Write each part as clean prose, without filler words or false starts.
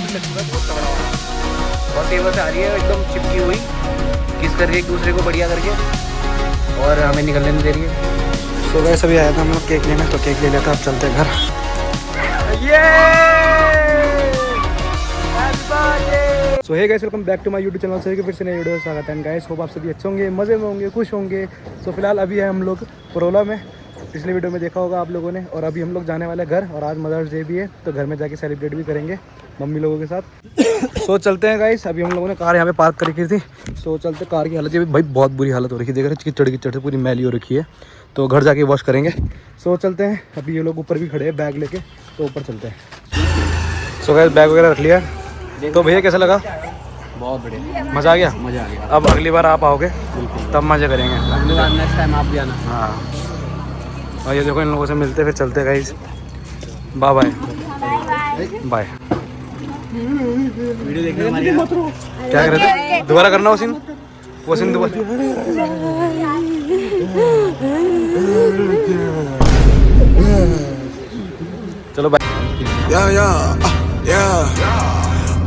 लग चुका है बहुत तगड़ा वाला। बस ये बस आ रही है एकदम चिपकी हुई, किस कर रही है एक दूसरे को बढ़िया करके, और हमें निकलने नहीं दे रही है। सो गए सभी आया था हम लोग केक लेने, तो केक ले लिया था। अब चलते हैं घर। So hey guys, welcome back to my YouTube channel. सभी के फिर से नए वीडियो स्वागत है गाइस। होप आप सभी अच्छे होंगे, मज़े में होंगे, खुश होंगे। सो फिलहाल अभी है हम लोग परोला में, पिछले वीडियो में देखा होगा आप लोगों ने। और अभी हम लोग जाने वाले घर, और आज मदर्स डे भी है, तो घर में जाके सेलिब्रेट भी करेंगे मम्मी लोगों के साथ। सो चलते हैं गाइस। अभी हम लोगों ने कार यहाँ पे पार्क कर रखी थी। सो चलते, कार की हालत ये भाई बहुत बुरी हालत हो रखी है, देख रहे कीचड़ कीचड़ से पूरी मैली हो रखी है, तो घर जाके वॉश करेंगे। सो चलते हैं। अभी ये लोग ऊपर भी खड़े हैं बैग लेके, तो ऊपर चलते हैं। सो गाइस बैग वगैरह रख लिया, तो भैया कैसा लगा? बहुत बढ़िया, मज़ा आ गया। मज़ा आ गया। अब अगली बार आप आओगे तब मज़े करेंगे। अगली बार नेक्स्ट टाइम आप भी आना। हाँ, और ये देखो इन लोगों से मिलते फिर चलते guys. Bye bye bye. Video देखने हमारी क्या कर रहे थे? दोबारा करना वो सीन दोबारा। चलो bye.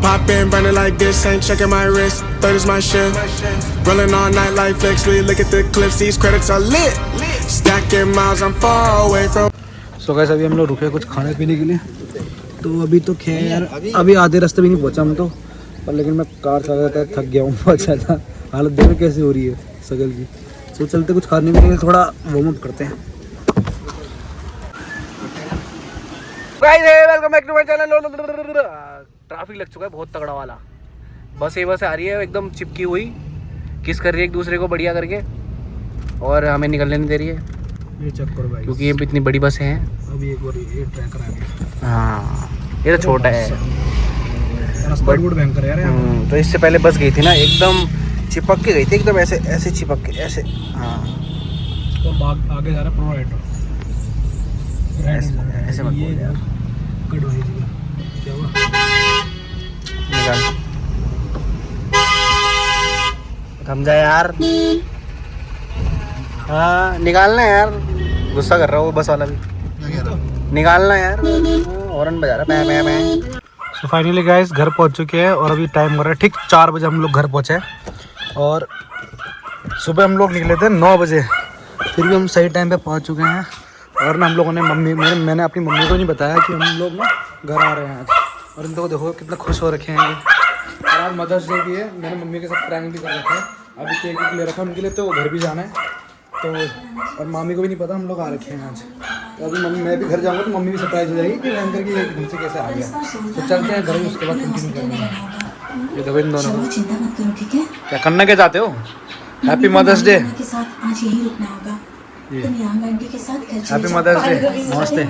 Pop in, burning like this, ain't checking my wrist. Third is my shift. Rolling all night like flex. We look at the clips, these credits are lit. Stacking miles, I'm far away from. So guys अभी हम लोग रुके कुछ खाने पीने के लिए, तो अभी तो खैर अभी आधे रास्ते भी नहीं पहुंचा हम तो, पर लेकिन मैं कार चला था, थक गया हूँ बहुत ज़्यादा। हालत देखो कैसी हो रही है सगल की। सो चलते कुछ खाने पीने के लिए, थोड़ा वार्म अप करते हैं। Welcome back to my channel. Traffic लग चुका है बहुत तगड़ा वाला। बस ये बस आ रही है एकदम चिपकी हुई, किस कर रही है एक दूसरे को बढ़िया करके, और हमें निकलने नहीं दे रही है। ये चेक करो भाई, क्योंकि ये इतनी बड़ी बस है। अभी एक बार ये ट्रैकर आ गया। हाँ, ये तो छोटा है, रास्ता रोड भयंकर है यार। तो इससे पहले बस गई थी ना, एकदम चिपक के गई थी, एकदम ऐसे ऐसे चिपक के ऐसे। हाँ, तो आगे जा रहा है प्रो राइडर। ऐसे मत बोल यार। कटवाई जी क्या हुआ? निकाल, थम जा यार। हाँ निकालना यार, गुस्सा कर रहा हो बस वाला भी। निकालना यार, हॉर्न बजा रहा है। तो फाइनली गाइस घर पहुंच चुके हैं, और अभी टाइम हो रहा है ठीक 4 बजे हम लोग घर पहुंचे हैं। और सुबह हम लोग निकले थे 9 बजे, फिर भी हम सही टाइम पे पहुंच चुके हैं। और ना हम लोगों ने मैंने अपनी मम्मी को नहीं बताया कि हम लोग ना घर आ रहे हैं आज। और इन लोगों को देखो कितना खुश हो रखे हैं ये। और आज मदर्स डे भी है, मैंने मम्मी के साथ प्रैंक भी कर रखा है। अभी केक ले रखा है उनके लिए, तो वो घर भी जाना है तो। और मामी को भी नहीं पता हम लोग आ रखे हैं आज। तो अभी मैं भी घर जाऊँगा तो मम्मी भी सरप्राइज हो जाएगी कि रैंकर की एकदम से कैसे आ गया। तो चलते हैं घर में, उसके बाद कंटिन्यू करेंगे। ये देखो इन दोनों को चिंता मत करो, ठीक है? क्या करना क्या चाहते हो? Happy mother's day. के साथ आज यही रुकना होगा। तुम यहाँ आंटी के साथ घर चले हैप्पी मदर्स डे। नमस्ते,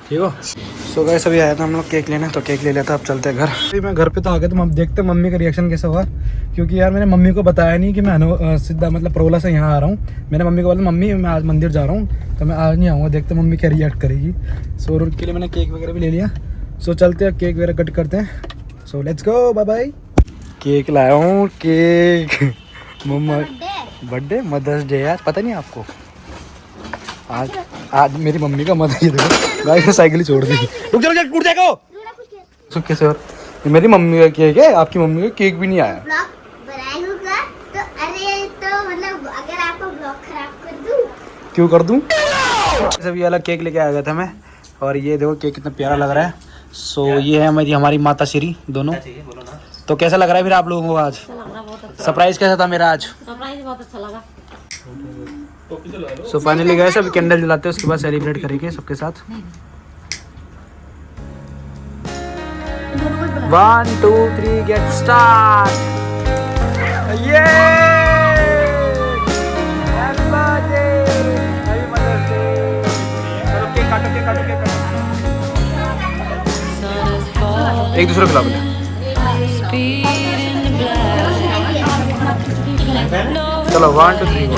ठीक हो? सो गाइस अभी आया था हम लोग केक लेने, तो केक ले लिया था। अब चलते हैं घर। अभी मैं घर पे तो आ गया, तो हम देखते हैं मम्मी का रिएक्शन कैसा हुआ। क्योंकि यार मैंने मम्मी को बताया नहीं कि मैं सीधा मतलब परोला से यहाँ आ रहा हूँ। मैंने मम्मी को बोला मम्मी मैं आज मंदिर जा रहा हूँ, तो मैं आज नहीं आऊँगा, देखते मम्मी क्या रिएक्ट करेगी। सो उनके लिए मैंने केक वगैरह भी ले लिया। सो चलते हैं केक वगैरह कट करते हैं। So let's go, bye bye. Cake लाया हूँ, केक मम्मा बर्थडे मदर्स डे आज, पता नहीं आपको? आज मेरी मम्मी का मदर, ये देखो गाइस ने साइकिल ही छोड़ दी। रुक जाओ, टूट जाएगा वो। सो कैसे और ये मेरी मम्मी का केक है, आपकी मम्मी का केक भी नहीं आया। क्यों कर दूं? सभी अलग केक लेके आ गया था मैं, और ये देखो केक कितना प्यारा लग रहा है। सो ये है हमारी माता श्री दोनों। तो कैसा लग रहा है फिर आप लोगों को आज? सरप्राइज कैसा था मेरा आज? सरप्राइज बहुत अच्छा लगा। सो फाइनली गए अभी कैंडल जलाते हैं, उसके बाद सेलिब्रेट करेंगे सबके साथ। 1 2 3 गेट स्टार्ट। ये happy birthday, happy mother's day. चलो केक काटो, केक काटो, केक काटो। एक दूसरे को खिला बोले। चलो 1 2 3 गो।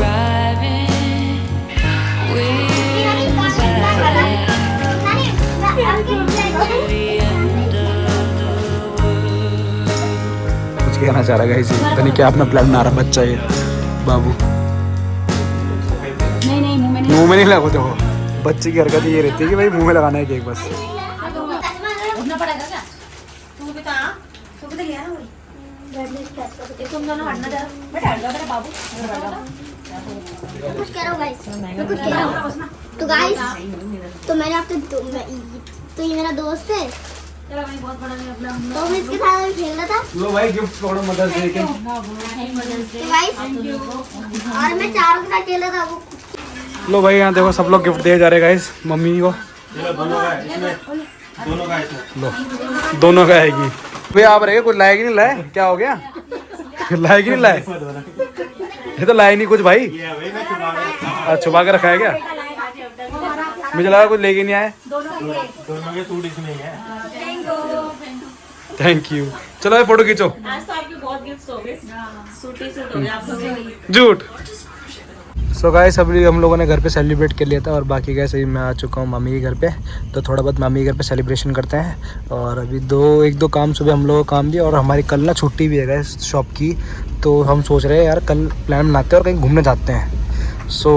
कुछ कहना चाह रहा है इसी, पता नहीं क्या अपना प्लान बना रहा बच्चा ये बाबू। नहीं मुंह में नहीं लगाते हो, बच्चे की हरकत ये रहती है कि भाई मुंह में लगाना है केक बस। आएगा क्या? तू भी तो आ, तू भी तो लिया ना वही। ये तुम दोनों हटना जरा, बेटा हट जाओ बेटा बाबू। कुछ कह रहा हूँ गाइस, मैं कुछ कह रहा हूँ। तो गाइस, तो मैंने आपसे तो ये मेरा दोस्त है, चलो भाई बहुत बड़ा नहीं अपना हम तो मैं इसके साथ खेल रहा था। लो भाई गिफ्ट पकड़ो मदर्स डे के। तो गाइस, और मैं चारों के साथ खेल रहा था वो। लो भाई यहाँ देखो सब लोग गिफ्ट दिए जा रहे हैं गाइस मम्मी को। लो दोनों का आएगी भैया। आप रहे कुछ लाए कि नहीं लाए? क्या हो गया? लाए कि नहीं लाए? ये तो लाए नहीं कुछ भाई। छुपा के रखा है क्या? मुझे लगा कुछ लेके नहीं आए। दोनों के सूट इसमें ही है। Thank you. चलो भाई फोटो खींचो। आज तो आपके बहुत गिफ्ट्स हो गए, सूट ही सूट हो गए आप लोग। झूठ। सो गाइस अभी हम लोगों ने घर पे सेलिब्रेट कर लिया था और बाकी गाइस अभी मैं आ चुका हूँ मामी के घर पे। तो थोड़ा बहुत मामी के घर पे सेलिब्रेशन करते हैं। और अभी एक दो काम सुबह हम लोगों को काम दिया और हमारी कल ना छुट्टी भी है गाइस शॉप की। तो हम सोच रहे हैं यार कल प्लान बनाते हैं और कहीं घूमने जाते हैं। सो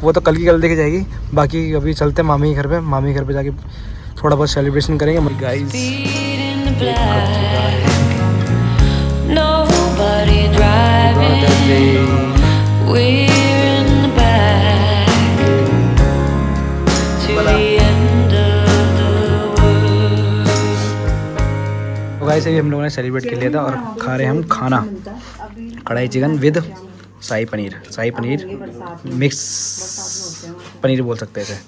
वो तो कल की कल देखी जाएगी। बाकी अभी चलते हैं मामी के घर पे। मामी के घर पे जाके थोड़ा बहुत सेलिब्रेशन करेंगे गाइस। तो गाइस अभी हम लोगों ने सेलिब्रेट कर लिया था और खा रहे हैं हम खाना। कढ़ाई chicken with shahi paneer mix paneer बोल सकते हैं इसे।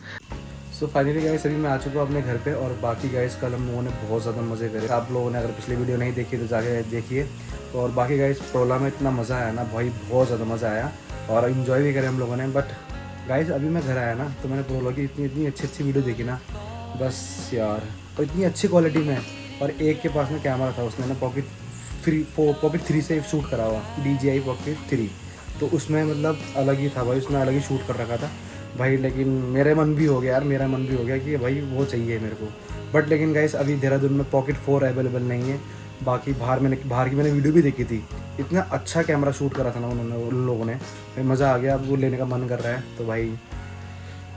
सो फाइनली गाइस अभी मैं आ चुका हूँ अपने घर पे। और बाकी गाइस कल हम लोगों ने बहुत ज़्यादा मज़े करे। आप लोगों ने अगर पिछली वीडियो नहीं देखी तो जाके देखिए। और बाकी गाइस प्रोला में इतना मज़ा आया ना भाई, बहुत ज़्यादा मज़ा आया और इन्जॉय भी करे हम लोगों ने। बट गाइस अभी मैं घर आया ना तो मैंने प्रोला की इतनी अच्छी वीडियो देखी ना, बस यार। और इतनी अच्छी क्वालिटी में। और एक के पास में कैमरा था, उसने ना पॉकेट 3 से शूट करा हुआ, DJI Pocket 3। तो उसमें मतलब अलग ही था भाई, उसने अलग ही शूट कर रखा था भाई। लेकिन मेरा मन भी हो गया कि भाई वो चाहिए मेरे को। बट लेकिन गाइस अभी देहरादून में Pocket 4 अवेलेबल नहीं है। बाकी बाहर की मैंने वीडियो भी देखी थी, इतना अच्छा कैमरा शूट करा था ना उन लोगों ने, भाई मज़ा आ गया। अब वो लेने का मन कर रहा है तो भाई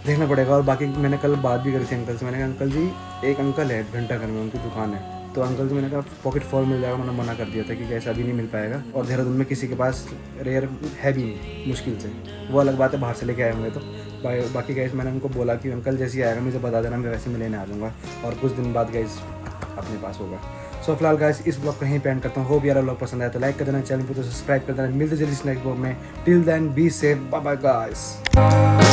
देखना पड़ेगा। और बाकी मैंने कल बात भी करी थी अंकल से। मैंने कहा अंकल जी, एक अंकल है घंटाघर में, उनकी दुकान है। तो अंकल से मैंने कहा Pocket 4 मिल जाएगा, उन्होंने मना कर दिया था कि कैसे अभी नहीं मिल पाएगा। और देहरादून में किसी के पास रेयर है भी नहीं, मुश्किल से। वो अलग बात है, बाहर से लेके आए होंगे तो। बाकी गाइस मैंने उनको बोला कि अंकल जैसे ही आएगा मुझे बता देना, मैं वैसे में लेने आ जाऊँगा। और कुछ दिन बाद गाइस अपने पास होगा। सो फिलहाल गाइस इस ब्लॉग को यहीं पे एंड करता हूँ। होप यार ब्लॉग पसंद आया तो लाइक कर देना, चैनल को तो सब्सक्राइब कर देना। मिलते जल्दी नेक्स्ट ब्लॉग में। Till then be safe, bye bye guys.